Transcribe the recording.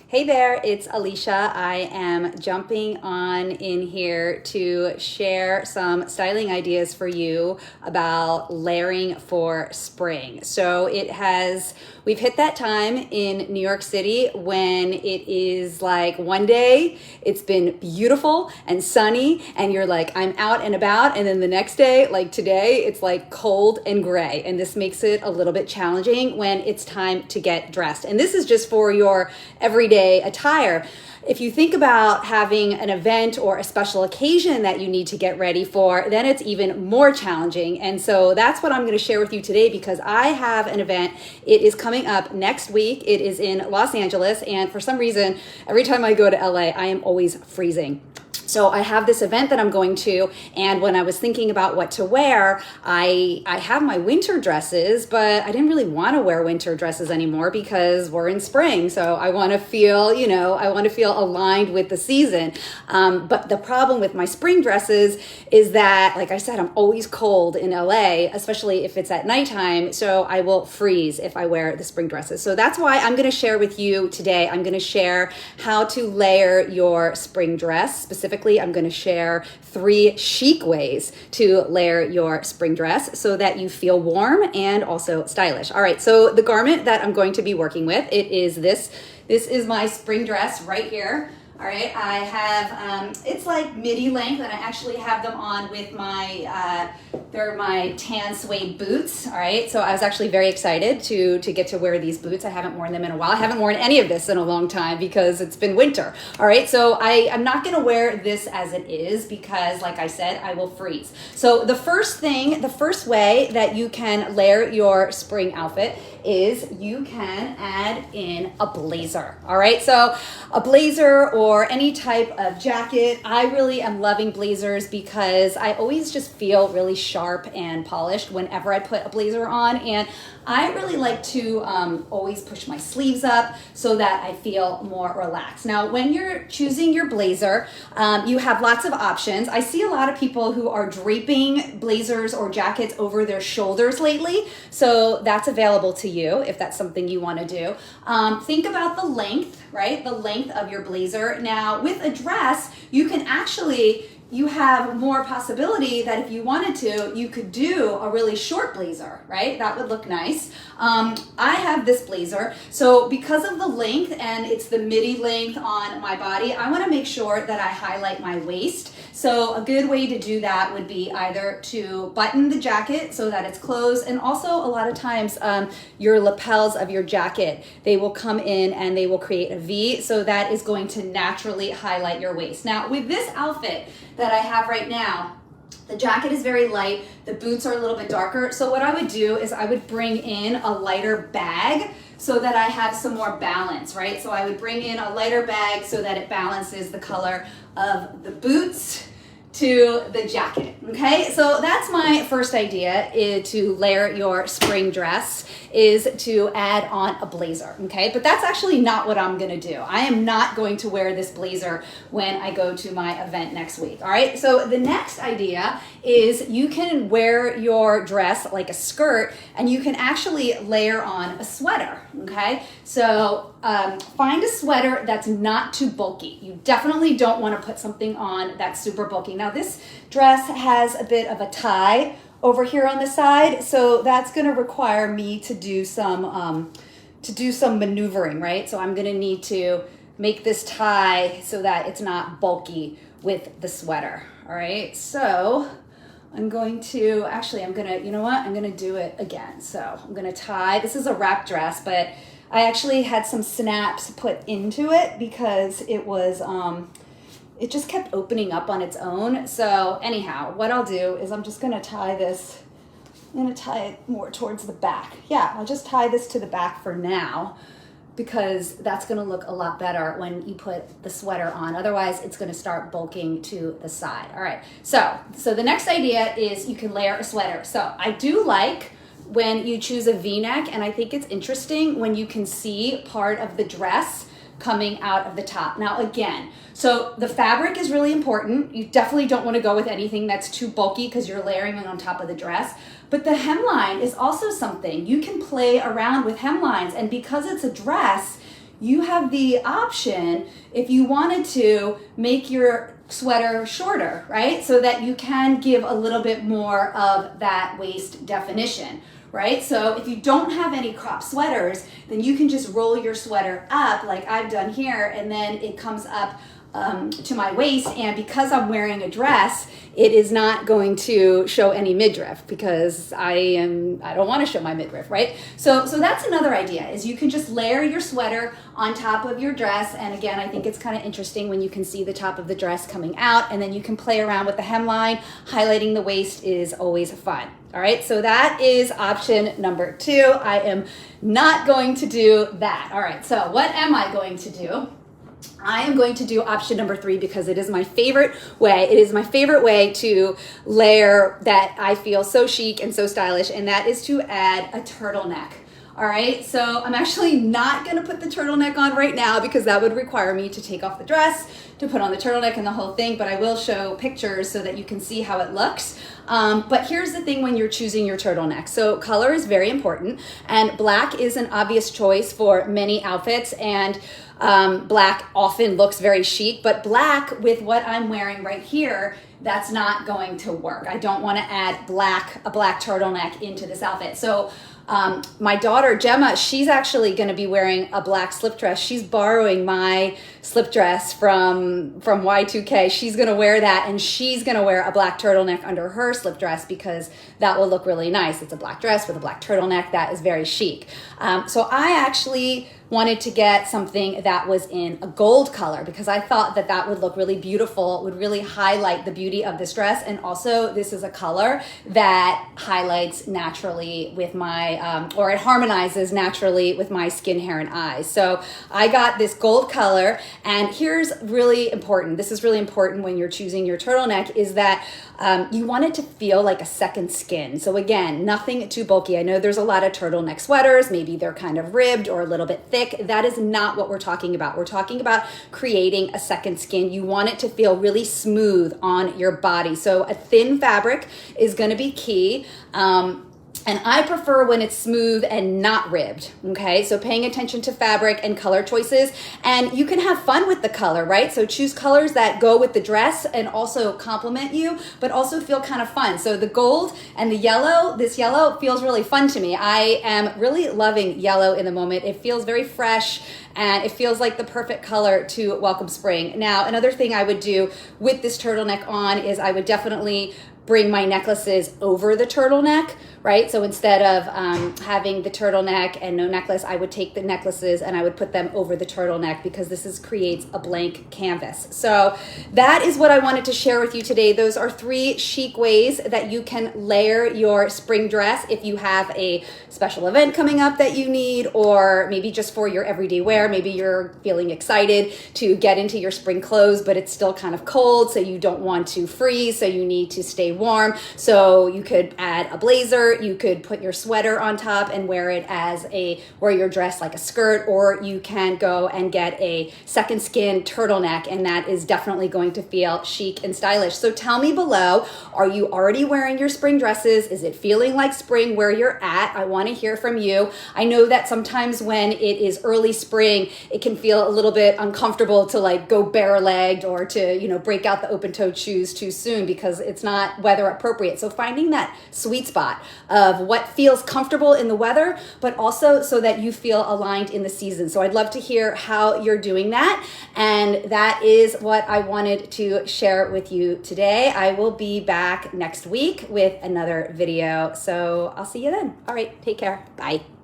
Hey there, it's Elysha. I am jumping on in here to share some styling ideas for you about layering for spring. So we've hit that time in New York City when it is like one day it's been beautiful and sunny and you're like, I'm out and about. And then the next day, like today, it's like cold and gray. And this makes it a little bit challenging when it's time to get dressed. And this is just for your everyday attire. If you think about having an event or a special occasion that you need to get ready for, then it's even more challenging. And so that's what I'm going to share with you today because I have an event. It is coming up next week. It is in Los Angeles. And for some reason, every time I go to LA, I am always freezing. So I have this event that I'm going to, and when I was thinking about what to wear, I have my winter dresses, but I didn't really want to wear winter dresses anymore because we're in spring. So I want to feel, aligned with the season. But the problem with my spring dresses is that, like I said, I'm always cold in LA, especially if it's at nighttime. So I will freeze if I wear the spring dresses. So that's why I'm going to share with you today. I'm going to share how to layer your spring dress. Specifically, I'm going to share 3 chic ways to layer your spring dress so that you feel warm and also stylish. All right, so the garment that I'm going to be working with, it is this. This is my spring dress right here. All right, I have, it's like midi length, and I actually have them on with they're my tan suede boots. All right, so I was actually very excited to get to wear these boots. I haven't worn them in a while. I haven't worn any of this in a long time because it's been winter. All right, so I'm not gonna wear this as it is because, like I said, I will freeze. So the first way that you can layer your spring outfit is you can add in a blazer. All right, so a blazer or any type of jacket. I really am loving blazers because I always just feel really sharp and polished whenever I put a blazer on, and I really like to always push my sleeves up so that I feel more relaxed. Now, when you're choosing your blazer, you have lots of options. I see a lot of people who are draping blazers or jackets over their shoulders lately, so that's available to you if that's something you want to do. Think about the length, right? The length of your blazer. Now, with a dress, you have more possibility that if you wanted to, you could do a really short blazer, right? That would look nice. I have this blazer. So because of the length and it's the midi length on my body, I want to make sure that I highlight my waist. So a good way to do that would be either to button the jacket so that it's closed, and also a lot of times your lapels of your jacket, they will come in and they will create a V, so that is going to naturally highlight your waist. Now with this outfit that I have right now, the jacket is very light, the boots are a little bit darker, so what I would do is I would bring in a lighter bag so that I have some more balance, right? So I would bring in a lighter bag so that it balances the color of the boots to the jacket, okay? So that's my first idea, is to layer your spring dress, is to add on a blazer, okay? But that's actually not what I'm gonna do. I am not going to wear this blazer when I go to my event next week, all right? So the next idea is you can wear your dress like a skirt and you can actually layer on a sweater, okay? So find a sweater that's not too bulky. You definitely don't want to put something on that's super bulky. Now this dress has a bit of a tie over here on the side, so that's going to require me to do some maneuvering, right? So I'm going to need to make this tie so that it's not bulky with the sweater. All right, so I'm going to do it again. So I'm going to tie. This is a wrap dress, but I actually had some snaps put into it because it was it just kept opening up on its own. So anyhow, what I'll do is I'm just gonna tie this, I'm gonna tie it more towards the back. Yeah, I'll just tie this to the back for now because that's gonna look a lot better when you put the sweater on. Otherwise, it's gonna start bulking to the side. All right, so the next idea is you can layer a sweater. So I do like when you choose a V-neck, and I think it's interesting when you can see part of the dress coming out of the top. Now again, so the fabric is really important. You definitely don't want to go with anything that's too bulky because you're layering it on top of the dress. But the hemline is also something. You can play around with hemlines, and because it's a dress, you have the option, if you wanted to, make your sweater shorter, right? So that you can give a little bit more of that waist definition, right? So if you don't have any crop sweaters, then you can just roll your sweater up like I've done here, and then it comes up to my waist, and because I'm wearing a dress, it is not going to show any midriff because I don't want to show my midriff, right? So that's another idea, is you can just layer your sweater on top of your dress, and again, I think it's kind of interesting when you can see the top of the dress coming out, and then you can play around with the hemline. Highlighting the waist is always fun. All right, so that is option number 2. I am not going to do that. All right, so what am I going to do? I am going to do option number 3 because it is my favorite way. It is my favorite way to layer that I feel so chic and so stylish, and that is to add a turtleneck. All right, so I'm actually not gonna put the turtleneck on right now because that would require me to take off the dress, to put on the turtleneck and the whole thing, but I will show pictures so that you can see how it looks. But here's the thing when you're choosing your turtleneck. So color is very important, and black is an obvious choice for many outfits, and black often looks very chic, but black with what I'm wearing right here, that's not going to work. I don't want to add a black turtleneck into this outfit. So my daughter Gemma, she's actually going to be wearing a black slip dress. She's borrowing my slip dress from Y2K. She's going to wear that, and she's going to wear a black turtleneck under her slip dress because that will look really nice. It's a black dress with a black turtleneck. That is very chic. So I actually wanted to get something that was in a gold color because I thought that that would look really beautiful, would really highlight the beauty of this dress. And also this is a color that highlights naturally with my, or it harmonizes naturally with my skin, hair, and eyes. So I got this gold color, and here's really important. This is really important when you're choosing your turtleneck, is that you want it to feel like a second skin. So again, nothing too bulky. I know there's a lot of turtleneck sweaters. Maybe they're kind of ribbed or a little bit thick. That is not what we're talking about. We're talking about creating a second skin. You want it to feel really smooth on your body. So a thin fabric is going to be key. And I prefer when it's smooth and not ribbed, okay? So paying attention to fabric and color choices, and you can have fun with the color, right? So choose colors that go with the dress and also complement you, but also feel kind of fun. So the gold and the yellow, this yellow feels really fun to me. I am really loving yellow in the moment. It feels very fresh, and it feels like the perfect color to welcome spring. Now, another thing I would do with this turtleneck on is I would definitely bring my necklaces over the turtleneck, right? So instead of having the turtleneck and no necklace, I would take the necklaces and I would put them over the turtleneck because this creates a blank canvas. So that is what I wanted to share with you today. Those are 3 chic ways that you can layer your spring dress if you have a special event coming up that you need, or maybe just for your everyday wear. Maybe you're feeling excited to get into your spring clothes, but it's still kind of cold, so you don't want to freeze, so you need to stay warm. So you could add a blazer, you could put your sweater on top and wear it as wear your dress like a skirt, or you can go and get a second skin turtleneck, and that is definitely going to feel chic and stylish. So tell me below, are you already wearing your spring dresses? Is it feeling like spring where you're at? I want to hear from you. I know that sometimes when it is early spring, it can feel a little bit uncomfortable to like go bare-legged or to, you know, break out the open-toed shoes too soon because it's not weather appropriate. So finding that sweet spot of what feels comfortable in the weather, but also so that you feel aligned in the season. So I'd love to hear how you're doing that. And that is what I wanted to share with you today. I will be back next week with another video. So I'll see you then. All right, take care. Bye.